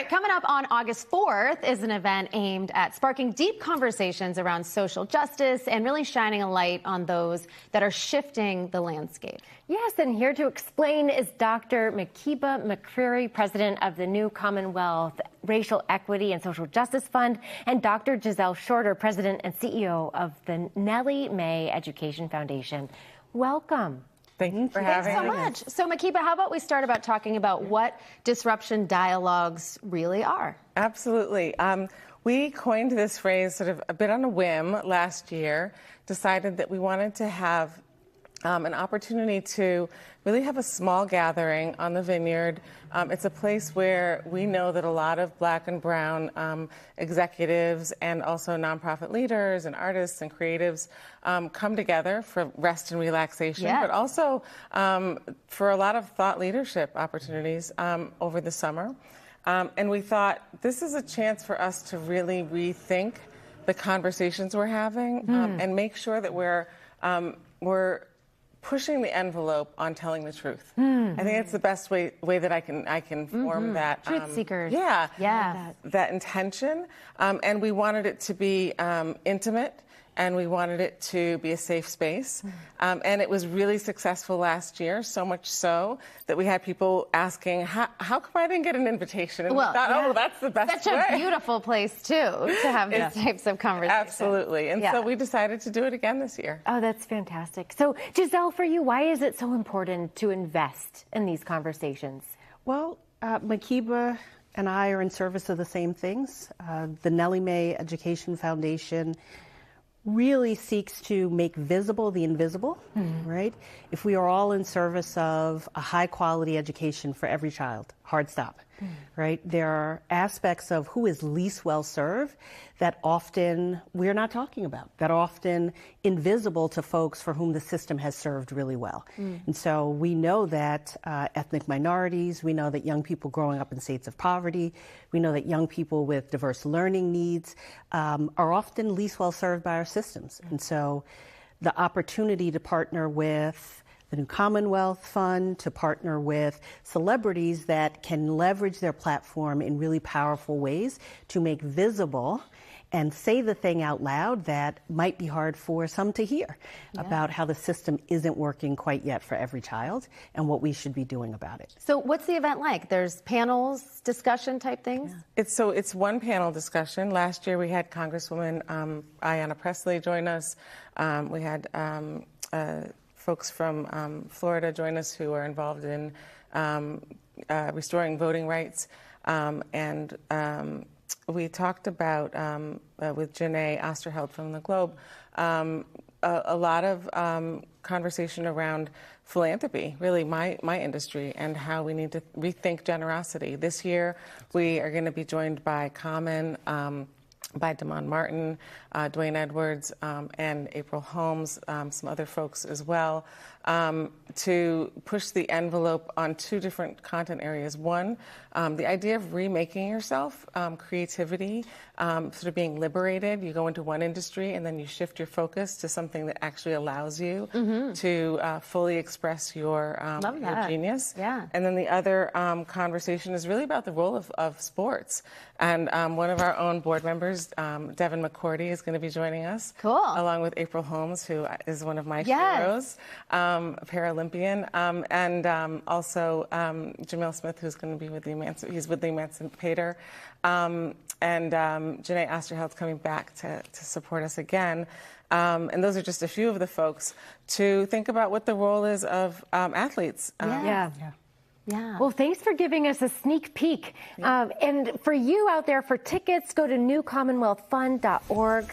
right, coming up on August 4th is an event aimed at sparking deep conversations around social justice and really shining a light on those that are shifting the landscape. Yes, and here to explain is Dr. Makeeba McCreary, president of the new Commonwealth Racial Equity and Social Justice Fund, and Dr. Gisele Shorter, president and CEO of the Nellie Education Foundation. Welcome. Thank you for having us. Thanks so much. So, Makeeba, how about we start about talking about what disruption dialogues really are? Absolutely. We coined this phrase sort of a bit on a whim last year, decided that we wanted to have an opportunity to really have a small gathering on the Vineyard. It's a place where we know that a lot of Black and Brown executives and also nonprofit leaders and artists and creatives come together for rest and relaxation, but also for a lot of thought leadership opportunities over the summer. And we thought this is a chance for us to really rethink the conversations we're having and make sure that we're pushing the envelope on telling the truth. I think it's the best way that I can form that. Truth seekers. That intention. And we wanted it to be intimate, and we wanted it to be a safe space. And it was really successful last year, so much so that we had people asking, how come I didn't get an invitation? And we thought, oh, that's the best way. Such a beautiful place, too, to have these types of conversations. Absolutely. And so we decided to do it again this year. Oh, that's fantastic. So, Gisele, for you, why is it so important to invest in these conversations? Well, Makeeba and I are in service of the same things. The Nellie Education Foundation really seeks to make visible the invisible, right? If we are all in service of a high quality education for every child, hard stop, right? There are aspects of who is least well served that often we're not talking about, that are often invisible to folks for whom the system has served really well. And so we know that ethnic minorities, we know that young people growing up in states of poverty, we know that young people with diverse learning needs are often least well served by our systems. And so the opportunity to partner with the new Commonwealth Fund, to partner with celebrities that can leverage their platform in really powerful ways to make visible and say the thing out loud that might be hard for some to hear about how the system isn't working quite yet for every child and what we should be doing about it. So what's the event like? There's panels, discussion type things? It's one panel discussion. Last year we had Congresswoman Ayanna Pressley join us. We had folks from Florida join us who are involved in restoring voting rights. And we talked about, with Janae Osterheld from the Globe, a lot of conversation around philanthropy, really my industry, and how we need to rethink generosity. This year we are going to be joined by Common, by Damon Martin, Dwayne Edwards, and April Holmes, some other folks as well, to push the envelope on two different content areas. One, the idea of remaking yourself, creativity, sort of being liberated. You go into one industry and then you shift your focus to something that actually allows you to fully express your genius. And then the other conversation is really about the role of sports. And one of our own board members, Devin McCourty, is going to be joining us. Cool. Along with April Holmes, who is one of my heroes, a Paralympian, and also Jamil Smith, who's going to be with the Emancipator, and Janae Osterheld's coming back to support us again. And those are just a few of the folks to think about what the role is of athletes. Well, thanks for giving us a sneak peek. And for you out there, for tickets, go to newcommonwealthfund.org.